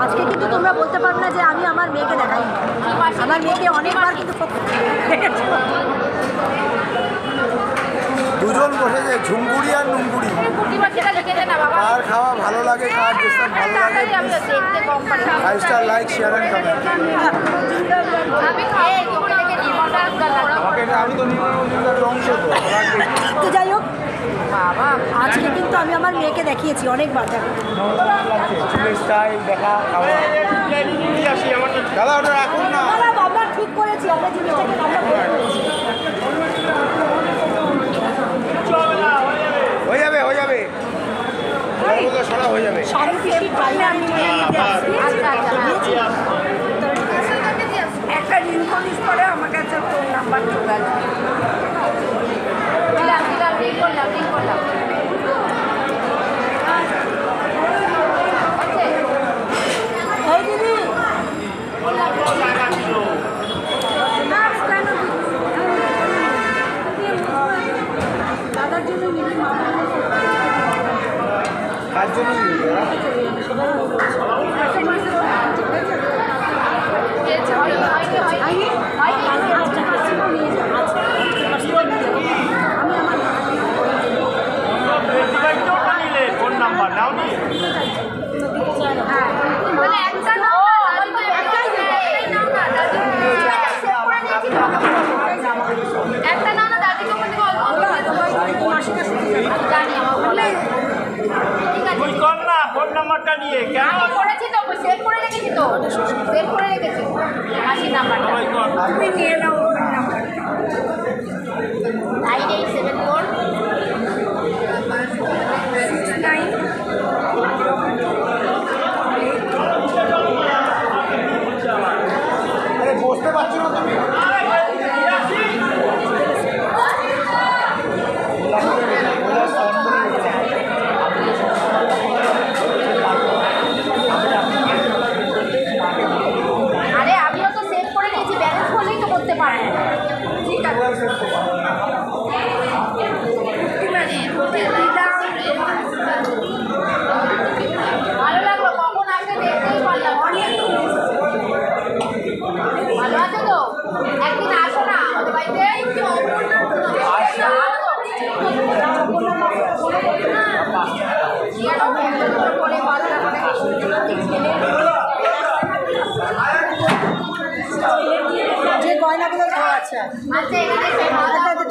আজকে কিন্তু তোমরা বলতে পারবে না যে আমি আমার মেয়েকে দেখাই, আমার মেয়েকে অনেকবার কিন্তু দুজন বসেছে, ঝুমকুড়ি আর নুমকুড়ি। কার খাওয়া ভালো লাগে, কার ডিস্টার্ব ভালো লাগে, 5 star like, share and comment. আমি তো নির্মলের অংশ তো যাই হোক, আজকে কিন্তু আমি আমার মেয়েকে দেখিয়েছি অনেকবার। দেখো স্টাইল দেখা খাওয়া। দাদা ওটা রাখুন না, আমরা ঠিক করেছি, আমরা জিনিসটাকে আমরা হয়ে যাবে হয়ে যাবে সরা হয়ে যাবে। একটা রিংকলিশ করে আমার কাছে ফোন নাম্বার চলে আসবে। দাদার জন্য কার জন্য ফোন নাম্বার নাও নি একটা না দাদি ফোন নাম্বারটা নিয়ে কেন করেছি তো সেভ করে রেখেছি, তো সেভ করে রেখেছি মাসির নাম্বারটা। তুমি নিয়ে নাও নাম্বার 9874 বসতে পারছো না তুমি? আরে আমিও তো সেভ করে নিয়েছি, ব্যালেন্স করলেই তো করতে পারেন। ঠিক আছে ভালো লাগলো, কখন আসতে দেখতেই পারলাম। ভালো আছে তো? একদিন আসো না আমাদের বাড়িতে। যে গয়নাগুলো আচ্ছা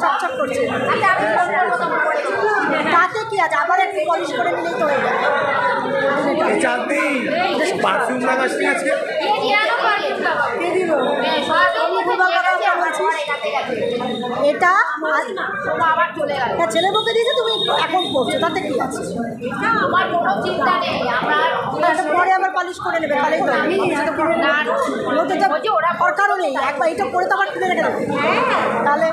চকচক করছে, তাতে কি আছে, আবার একটু পলিশ করে নিলেই তো হয়ে যাবে। পারফিউম লাগাসনি আজকে? এটা আবার চলে গেল। ছেলে বউকে দিয়েছে, তুমি এখন করছো, তাতে কি আছে? আমার কোনো চিন্তা নেই, আমরা পরে আবার পালিশ করে নেবে, তাহলেই তো ওরা দরকারও নেই, একবার এটা করে তো আবার কিনে রেখে দেবে, তাহলে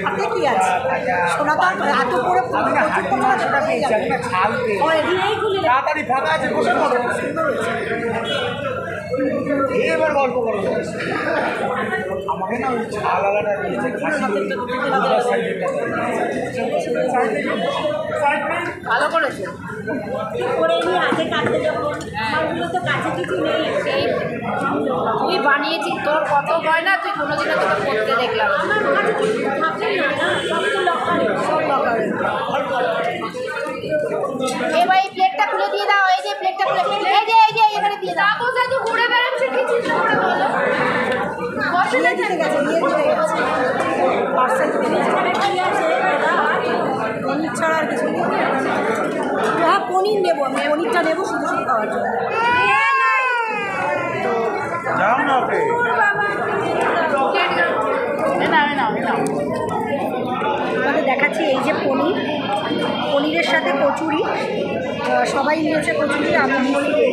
তাতে কি আছে? সোনা তো এত করে তাড়াতাড়ি ফাঁকা আছে, বসে পড়ো। এবার গল্প করো। আমাকে না ওই ছাল আলাদা দিয়েছে, ভালো করেছে। তুই বানিয়েছিস, তোর কত গয়না তুই কোনোদিনও তোকে করতে দেখলাম। এবার এই প্লেটটা খুলে দিয়ে দাও, এই যে প্লেটটা খুলে, এই যে এখানে দিয়ে দাও। তো ঘুরে বেড়াচ্ছে, কি চিন্তা করে বলো? পনির ছাড়া আর কিছু নেই। হ্যাঁ পনির নেবো, আমি পনিরটা নেবো শুধু শুধু খাওয়ার জন্য। তোমাদের দেখাচ্ছি এই যে পনির, পনিরের সাথে কচুরি, সবাই নিয়েছে কচুরি, আমি কচুরি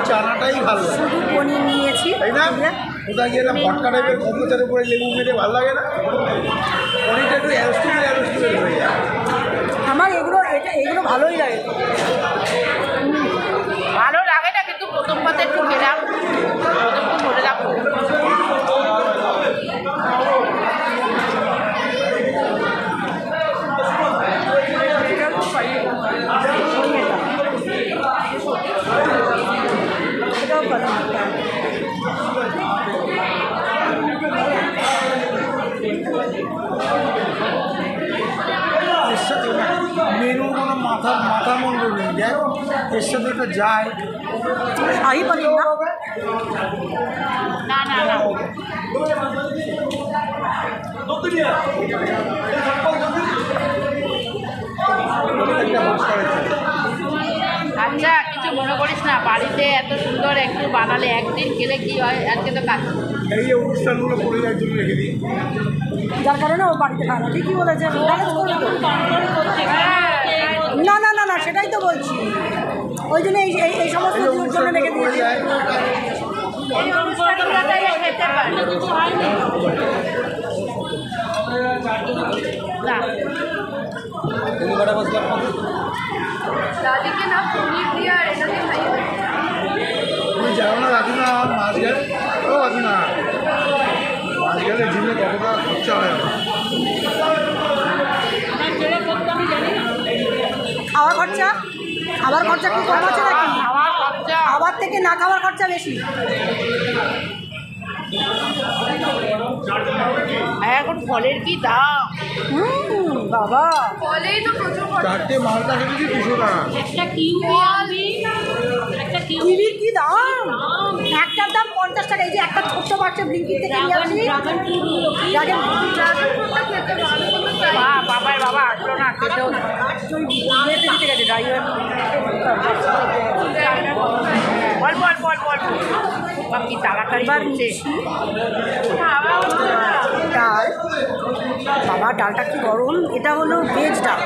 চানাটাই ভালো, শুধু পনির নিয়েছি। তাই না? কোথায় গিয়ে ভটকা টাইপের কম্পিউটারের উপরে লেবু মেরে ভালো লাগে না? পনিরটা একটু অ্যারোস্টিমের হয়ে যায়। আমার এগুলো ভালোই লাগে, ভালো লাগে না, কিন্তু প্রথম পাতে একটু খেলাম, প্রথম ধরে রাখো। এর সাথে মেনুর কোনো মাথা মন্ড নেই, দেখ এর সাথে একটা যায় শাহি পনির না না না না আচ্ছা কিছু মনে করিস না, বাড়িতে এত সুন্দর একটু বানালে একদিন গেলে কি হয়, আজকে তো কাজ এই যে অনুষ্ঠানগুলো করে দেওয়ার জন্য রেখে দিই, যার কারণে ও বাড়িতে খায় না। ঠিকই বলেছে, ম্যানেজ করবে তো। না না না না সেটাই তো বলছি, ওই জন্য এই সমস্ত দিনের জন্য রেখে দিয়েছি। এই অনুষ্ঠানগুলোতে খেতে পারে না দাদিকে না পনির দিয়ে আর এটাতে খাইয়ে তুমি জানো না রাখি না আমার মাছ গেলে, ও রাখি না মাছ গেলে জিমে কতটা খরচা হয় আমার। খাওয়ার খরচা, খাবার খরচা কি কম আছে নাকি? খাওয়ার খরচা খাবার থেকে না খাওয়ার খরচা বেশি। এখন ফলের কি দাম, বাবা ফলেই তো প্রচুর চারটে মালটা খেতেছি 200 টাকা। একটা কিউবি একটা কিবির কি দাম, একটার দাম 50 টাকা। এই যে একটা ছোট্ট বাচ্চা ব্লিঙ্কিট থেকে নিয়ে আসি, বাবার বাবা আসলো না খেতেও দিতে গেছে ড্রাইভার। অল্প অল্প অল্প অল্প বা কি তাড়াতাড়ি করছে ডাল, বাবা ডালটা কি গরম। এটা হলো ভেজ ডাল।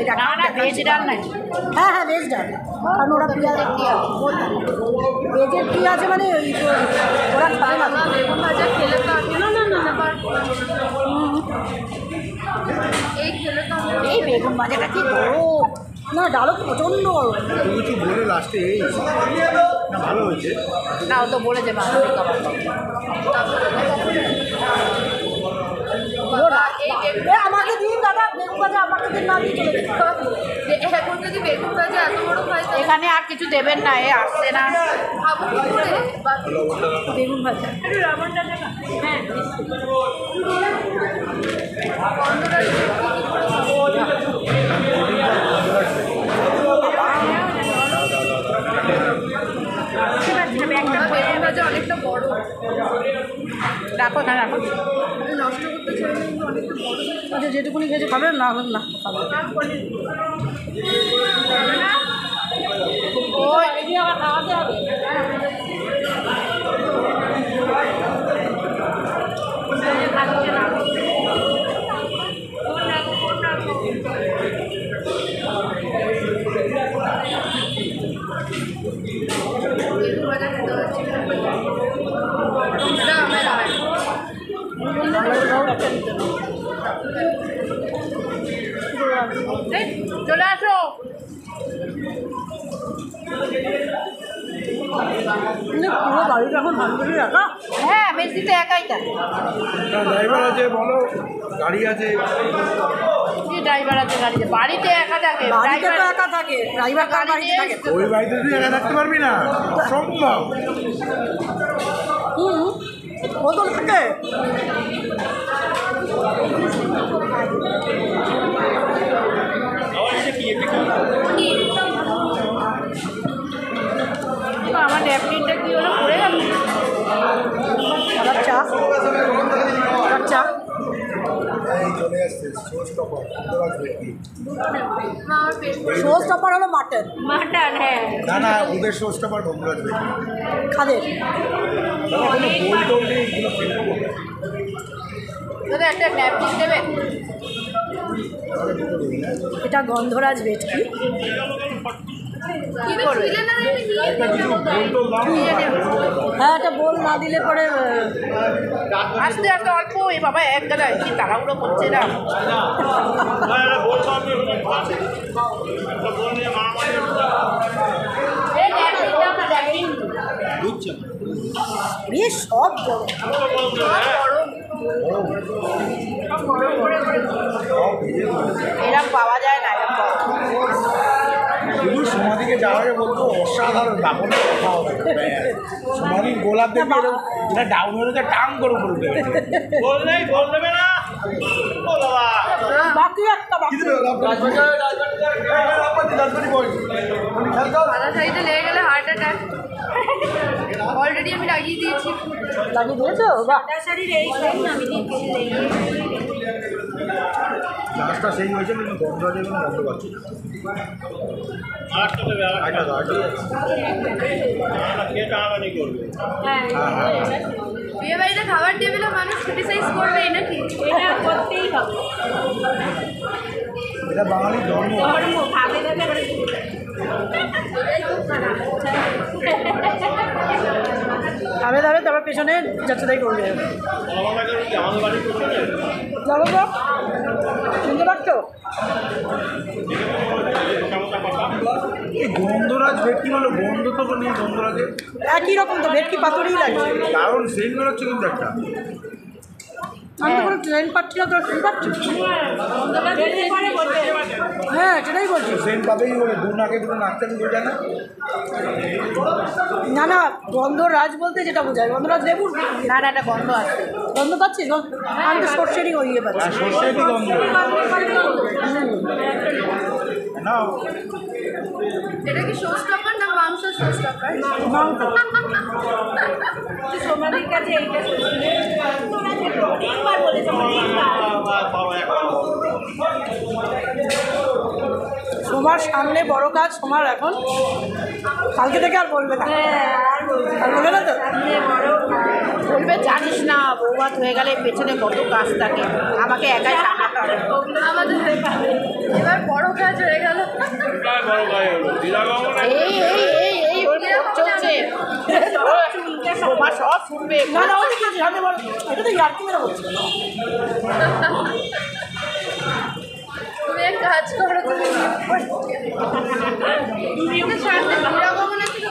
এটা না না ভেজ ডাল নাই, হ্যাঁ হ্যাঁ ভেজ ডাল, কারণ ওরা পেঁয়াজ ভেজের কী আছে মানে ওই তো ওরা খায় না। বেগুন ভাজা খেলে তো না না না এই বেগুন ভাজাটা কি গরম, না ডালও প্রচণ্ড গরম। এত কিছু বলে লাস্টে এই না ভালো হয়েছে। না ও তো বলেছে বাঙালি খাবার আমাকে দিন দাদা বেগুন ভাজা, আমাকে দিন না দিয়ে চলে যেতে। এখন যদি বেগুন ভাজা এত বড় খাই এখানে আর কিছু দেবেন না, এ আসছে না খাবো কি করে বেগুন ভাজা বেগুন ভাজা অনেকটা বড়, রাখো না রাখো নষ্ট করতে চাই না, কিন্তু অনেকটা বড়। আচ্ছা যেটুকুনি খেয়েছে খাবে না হলে না খাবে। ওই আবার খাওয়াতে হবে চলে আসো। পুরো বাড়িটা এখন ভাঙি রাখা। হ্যাঁ মেসিতে একাই থাকে, ড্রাইভার আছে বলো, গাড়ি আছে, কি ড্রাইভার আছে গাড়িতে, বাড়িতে একা থাকে বাড়িতে তো একা থাকে, ড্রাইভার কার বাড়িতে থাকে? ওই বাড়িতে তুই একা থাকতে পারবি না, সম্ভব। ও তো থাকে। আমার ন্যাপকিনটা কি হলো পড়ে গেল, আবার চা, চা এই চলে আসছে শো স্টপার, শো স্টপার হলো মাটন। মাটন হ্যাঁ না না ওদের শো স্টপার বন্ধুরাজ বেশি খাদের কোনো বই টোল নেই, এগুলো ফেলবো। দাদা একটা ন্যাপকিন দেবেন, এটা গন্ধরাজ ভেটকি। কি করবে একটা কিছু বই টোল দাও না। হ্যাঁ এটা বল না দিলে পরে আস্তে আস্তে অল্প, এ বাবা এক গাদায় কি তাড়াহুড়ো করছে না, এই ন্যাপকিন দাও না, ন্যাপকিন বেশ সব এরম পাওয়া যায় না, এরম শুধু সমাধিকে যাওয়ার আগে বলতো অসাধারণ দাপনের কথা হবে সমাধির গোলাপ দেখে এটা ডাউন হলে তো টাং করে বলবে বলবে না বাকি একটা বাকি আধা সাইডে লেগে গেলে হার্ট অ্যাটাক অলরেডি আমি লাগিয়ে দিয়েছি। লাগিয়ে দিয়েছো বা শাড়ির এই আমি দিয়েছি গাছটা সেই হয়েছে কিন্তু বন্ধ হয়ে যাবে বন্ধ পাচ্ছি বিয়ে বাড়িতে খাবার টেবিলে মানুষ ক্রিটিসাইজ করবে নাকি? এটা করতেই হবে, এটা বাঙালির ধর্ম। খাবে খাবে দাবে তারপর পেছনে যাচ্ছে তাই করবে। যাবো তো শুনতে পারছো? এই গন্ধরাজ ভেটকি মানে গন্ধ তো নেই গন্ধরাজে একই রকম তো ভেটকি পাথরই লাগছে। কারণ সেই বেরোচ্ছে কিন্তু একটা আমি তো কোনো ট্রেন পাচ্ছি না, তোরা ট্রেন পাচ্ছি? হ্যাঁ সেটাই বলছি। ট্রেন পাবেই বলে দু নাকে দুটো নাকতে ঢুকে যায় না না না গন্ধরাজ বলতে যেটা বোঝায় গন্ধরাজ লেবুর না না একটা গন্ধ আছে। গন্ধ পাচ্ছিস? আমি তো সর্ষেরই ইয়ে পাচ্ছি। সর্ষেরই গন্ধ না এটা কি শো স্টপার না মাংস শো স্টপার? মাংস। সোমালির কাছে এইটা সোমার সামনে বড় কাজ, সোমার এখন কালকে থেকে আর বলবে না, আর বলবে না তো? বলবে জানিস না বৌভাত হয়ে গেলে পেছনে কত কাজ থাকে, আমাকে একাই সামলাতে হবে। আমাদের এবার বড় কাজ হয়ে গেল। এই এই এই এই ওর চলছে সোমা সব শুনবে। না না ওই কি সামনে বড়, এটা তো ইয়ার্কি মেরে বলছে। তুমি এক কাজ করো, তুমি সামনে বিরাগমনের থেকে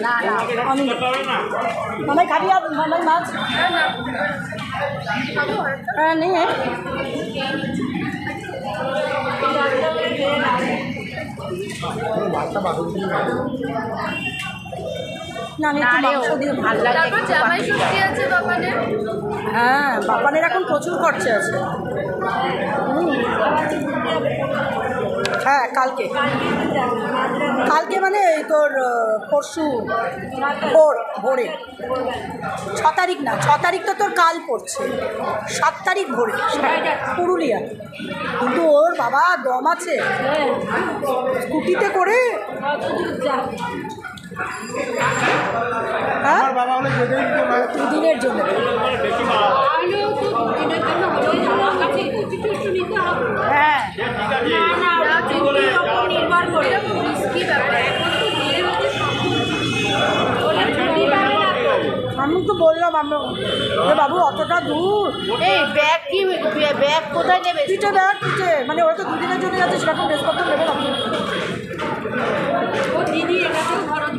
না না মামাই খাবি আর মামাই মাছ? হ্যাঁ নেই ভাতটা বাদল দিয়ে না আমি একটু মাংস দিয়ে ভালো লাগে। তারপর জামাই ষষ্ঠী আছে বাবানের। হ্যাঁ বাবানের এখন প্রচুর খরচা আছে। হ্যাঁ কালকে কালকে মানে তোর পরশু ভোরে 6 তারিখ না, 6 তারিখ তো তোর কাল পড়ছে, 7 তারিখ ভোরে পুরুলিয়া। কিন্তু ওর বাবা দম আছে, স্কুটিতে করে। হ্যাঁ আমার বাবা হলে যেতেই দিত না দুদিনের জন্য। হ্যাঁ নির্ভর করে রিস্কি ব্যাপার। আমি তো বললাম আমরা বাবু অতটা দূর, এই ব্যাগ কি ব্যাগ কোথায় নেবে? পিঠে দেওয়ার পিঠে মানে ওরা তো দুদিনের জন্য যাচ্ছে, সেরকম ড্রেসপত্র নেবে না। ও দিদি এটাতেও খরচ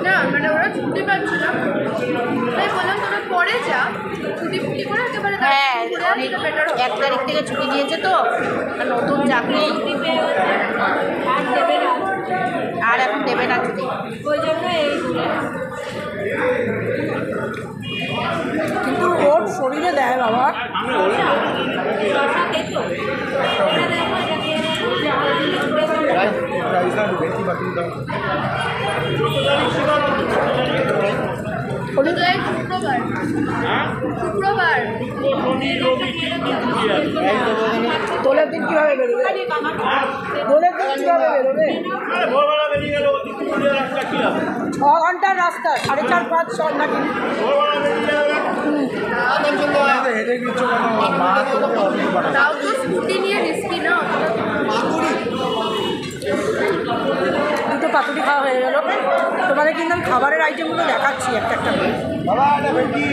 না, মানে ওরা ছুটি পাচ্ছে না, তাই বললাম তোরা পরে যা, ছুটি ফুটি করে একেবারে। হ্যাঁ 1 তারিখ থেকে ছুটি দিয়েছে তো, আর নতুন চাকরি আর এখন দেবে না ছুটি, ওই জন্য এই কিন্তু ওর শরীরে দেয় বাবা। ভেটকি বাকি দাও শুক্রবার দোলের দিন কীভাবে বেরোবে? দোলের দিন কীভাবে বেরোবে? 6 ঘন্টার রাস্তা, 4.5-5 চল নাকি? হেঁটে কিছু মা তাও তো স্কুটি নিয়ে রিস্কি না। দুটো পাতুরি খাওয়া হয়ে গেল। তোমাদের কিন্তু আমি খাবারের আইটেমগুলো দেখাচ্ছি একটা একটা করে। বাবা এটা ভেটকি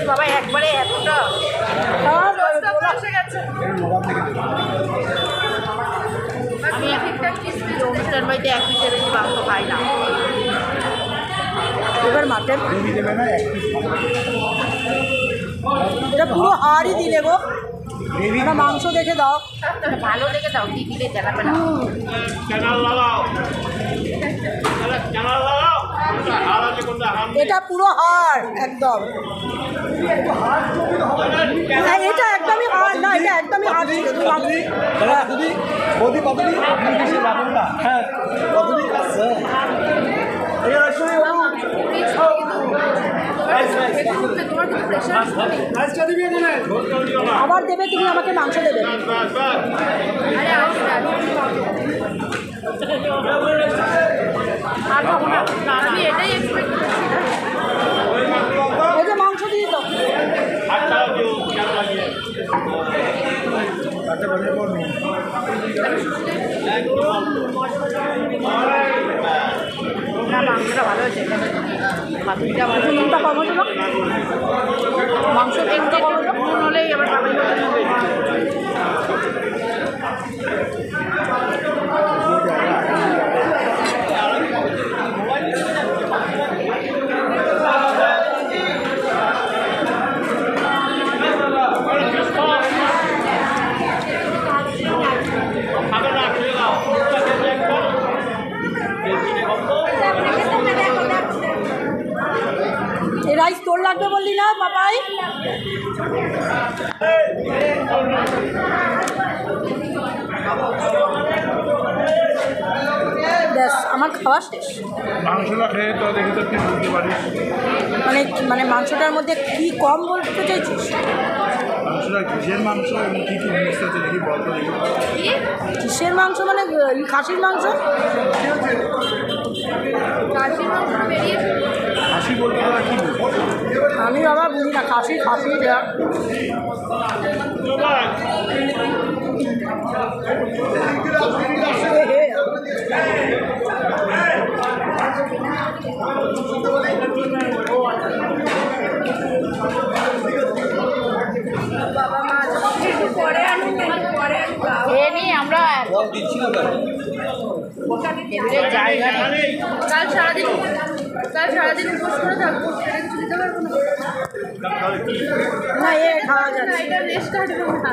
বাবা একবারে এতটা হ্যাঁ ওখান থেকে দেবো। আমি অনুষ্ঠান বাড়িতে এক পিসের বেশি মাংস খাই না। এবার মাটন গ্রেভি দেবে না, এক পিস এটা পুরো হাড়ই দিলে গো, গ্রেভি একটা মাংস দেখে দাও। ভালো দেখে দাও, কি দিলে দেখাবে না। এটা পুরো হাড় একদম। হ্যাঁ এটা একদমই হাড় না, এটা একদমই হাড় ছিল। তুমি বৌদি কতদিন আপনি কিসে যাবেন না? হ্যাঁ কতদিন আসছে আবার দেবে, তুমি আমাকে মাংস দেবে। আমি এটাই এক্সপেক্ট করছিলাম। এই যে মাংস দিয়ে দাও। আচ্ছা বলে বলুন না, মাংসটা ভালো হয়েছে, পাতুরিটা ভালো হয়েছে। নুনটা কম হতো না? মাংস একটু নুন হলেই আবার পাতুরি এই রাইস তোর লাগবে বললি না বাবাই? ব্যাস আমার খাওয়া শেষ। মাংসটা খেয়ে তো দেখে তো তুই বুঝতে পারিস মানে মানে মাংসটার মধ্যে কি কম বলতে চাইছিস? মাংসটা কিসের মাংস এবং কী কী মিক্স আছে দেখি বলতো দেখি। কিসের মাংস মানে খাসির মাংস? খাসির মাংস বেরিয়েছে। হাসি বলতে তোরা কী বুঝবি? আমি বাবা বুঝি না, খাসি খাসি দেয়া। বাবা মা একটু পরে আনুন, পরে খেয়ে নিই আমরা। টেবিলের জায়গা নেই। কাল সারাদিন উপোস করে থাকবো, সেটা কিছু দিতে পারবো না। না এ খাওয়া যাবে না, এটা রেস্ট কাটবে না।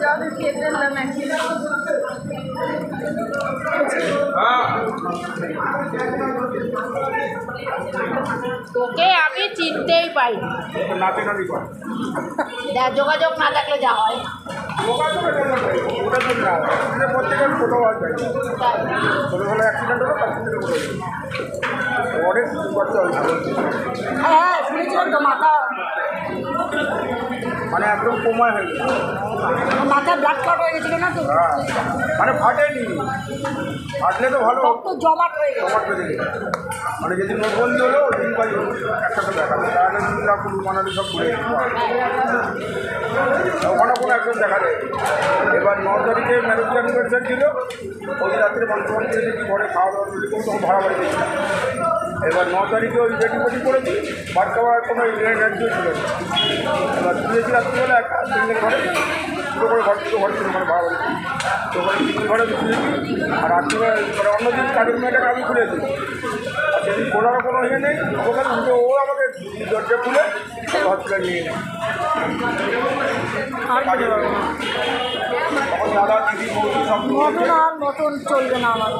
যাবে খেয়ে ফেললাম একদিন। তোকে আমি চিনতেই পাই নাতে নাতি কর যোগাযোগ না থাকলে যা হয়। ওটা তো না প্রত্যেকের কোথাও আসবে ছোটোবেলা অ্যাক্সিডেন্ট হলো তার থেকে অনেক খরচা হয়েছিল হ্যাঁ শুনেছিলাম তো, মাথা মানে একদম কমায় হয়ে গেছে মাথা ব্লাড ক্লট হয়ে গেছিল না তো? হ্যাঁ মানে ফাটেনি, ফাটলে তো ভালো রক্ত জমাট হয়ে গেছে। জমাট বেঁধে গেছে মানে যেদিন নোটবন্দি হলো ওই দিন পাই একসাথে দেখালো তাহলে দিনরা কুলু মানালি সব ঘুরে ওখানে কোনো একজন দেখা যায়। এবার 9 তারিখে ম্যারেজ অ্যানিভার্সারি ছিল, ওই রাত্রে মানুষ ঘরে খাওয়া দাওয়া করে তখন ভাড়া বাড়ি দিয়েছিল। এবার 9 তারিখে ওই রেডি ফেডি করেছি, বাদ খাওয়ার কোনো রাজ্য ছিল না। এবার শুয়েছি রাত্রিবেলা একটা সিঙ্গেল ঘরে, পুরো করে ঘর ছিল মানে ভাড়া বাড়ি। তো ওখানে সিঙ্গেল ঘরে শুয়েছি আর রাত্রিবেলা মানে অন্যদিন কাজের মেয়েটাকে আমি খুলেছি। আর সেদিন খোলারও কোনো ইয়ে নেই, ওখানে উঠে ও আমাকে দরজা খুলে হসপিটাল নিয়ে নেয়। তখন দাদা দিদি বৌদি সব মটন আর মটন চলবে না আমার।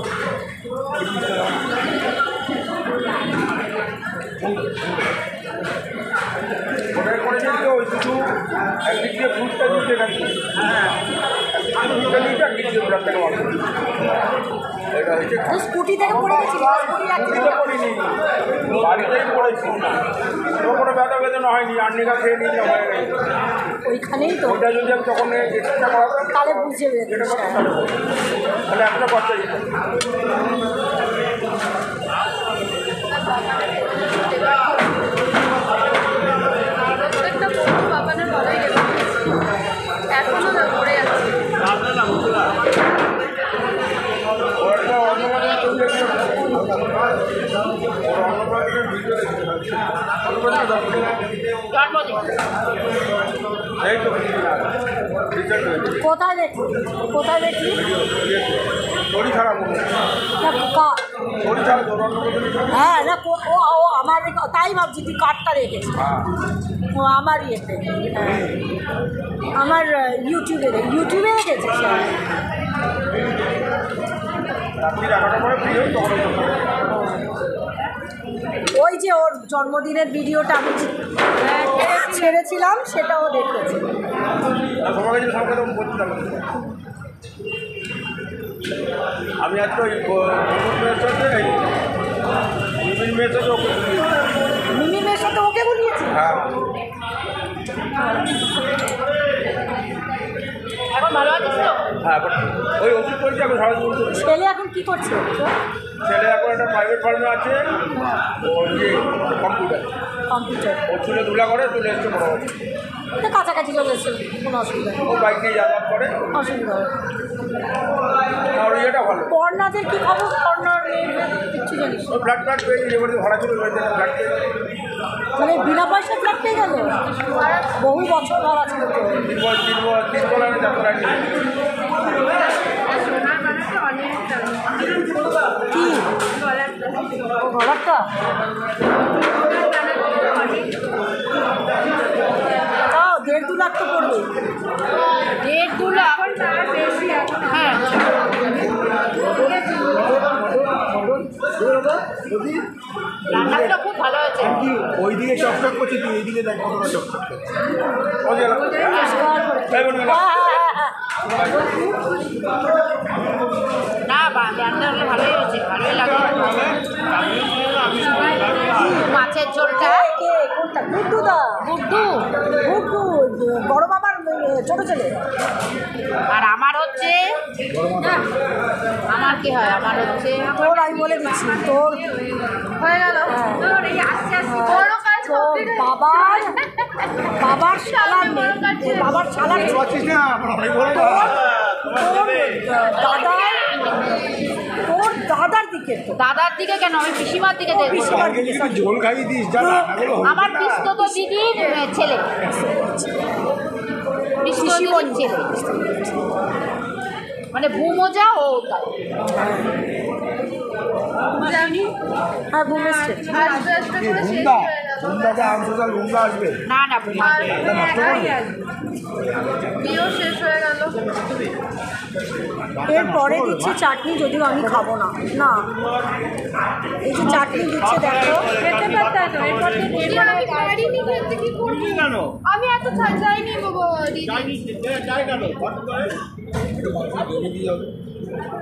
ওটাই করেছেন তো ওই শুধু একদিক দিয়ে ফ্রুটটা দিতে গেছে ফ্রুটটা দিতে একদিক দিয়ে ব্লাডটাকে মারছে। এটা হচ্ছে স্কুটি থেকে পড়ে গেছিল, স্কুটি দিতে করিনি, বাড়িতেই পড়েছি। কোনো ব্যথা বেদনা হয়নি, আর্নিকা খেয়ে নিয়ে হয়ে গেছে। ওইখানেই তো, ওইটা যদি আমি তখন চেষ্টা করাতাম তাহলে বুঝে যেটা বেরোচ্ছে। কথা তাহলে একটা বাচ্চা যেত। প্রত্যেকটা বন্ধু বাবানের ভালোই গেছে, এখনও পড়ে যাচ্ছে। ওর একটা অন্নপ্রাশন তৈরি হয়েছিল, ওর অন্নপ্রাশনের ভিডিও দেখতে জন্মদিন এই তো কিছুদিন আগে রিসেন্ট হয়েছে কোথায় দেখলি কোথায় দেখলি? শরীর খারাপ মনে হচ্ছে না, শরীর খারাপ তোর অন্য কোনো কিছু হ্যাঁ না ও ও আমার তাই ভাবছি তুই কার্ডটা রেখেছিস। হ্যাঁ ও আমার ইয়েতে হ্যাঁ। আমার ইউটিউবে রেখেছিস। হ্যাঁ। রাত্রি 11টার পরে ফ্রি হই তখন ওই যে ওর জন্মদিনের ভিডিওটা আমি ছেড়েছিলাম সেটাও দেখেছি। তোমাকে যদি সঙ্গে তখন বলছিলাম আমি আজকে ওই মেয়ের সাথে এই মেয়ের সাথে ওকে মিমি মেয়ের সাথে ওকে বলিয়েছি। হ্যাঁ এখন ভালো আছিস তো? হ্যাঁ ওই ওষুধ করছি আমি সারা জীবন করছি। ছেলে এখন কি করছে? ছেলে এখন একটা প্রাইভেট ফার্মে আছে ও ইয়ে কম্পিউটার কম্পিউটার ও চুলে ধুলা করে চলে এসছে বড় হচ্ছে কাছাকাছি চলে এসেছে, কোনো অসুবিধা নেই। ও বাইক নিয়ে যাতায়াত করে অসুবিধা হবে আর ইয়েটা ভালো পর্ণাদের কি খবর? পর্ণার কিচ্ছু জানিস না? ও ব্লাড ব্লাড পেয়ে যে বাড়িতে ভাড়া ছিল ওই বাড়িতে ব্লাড পেয়ে মানে বিনা পয়সা ফ্ল্যাট পেয়ে গেল? বহু বছর ধরা ছিল তো। 3 বছর যাত্রা নিয়ে সোনার বানাতে অনেক কি ও ঘরটা? তাও 1.5-2 লাখ তো পড়বে। 1.5 লাখ হ্যাঁ রান্নাটা খুব ভালো হয়েছে। ওই দিকে চকচক করছে তুই এই দিকে দেখ কতটা চকচক করছে পরিষ্কার করে। তাই বলবি না? হ্যাঁ। না রান্নাটা ভালোই হয়েছে, ভালোই লাগে। মাছের ঝোলটা কে কোনটা? গুড্ডুদা? গুড্ডু গুড্ডু বড় মামার ছোট ছেলে। আর আমার হচ্ছে আমার কি হয়, আমার হচ্ছে তোর আমি বলে দিচ্ছি তোর হয়ে গেল বড় কাজ তোর বাবার শালার মেয়ে, বাবার শালার ছেলে। পাচ্ছিস না অনেক বড় তোর দাদার দিকে তো দাদার দিকে কেন, আমি পিসিমার দিকে দেখবো। পিসিমার দিকে ঝোল খাইয়ে দিস যা রান্নাগুলো আমার পিসতো তো দিদির ছেলে, পিসতো দিদির ছেলে, মানে ভূমোজা ও তাই। হ্যাঁ বুঝেছি। গুন্ডাকে আমসোজাল গুন্ডা আসবে না না ভূমা বিয়েও শেষ হয়ে গেল। এরপরে দিচ্ছে চাটনি, যদিও আমি খাবো না। না এই যে চাটনি দিচ্ছে দেখো, খেতে পারতে তো। এরপর আমি পারিনি খেতে, কি করবো? আমি এত যাইনি বাবা দিদি।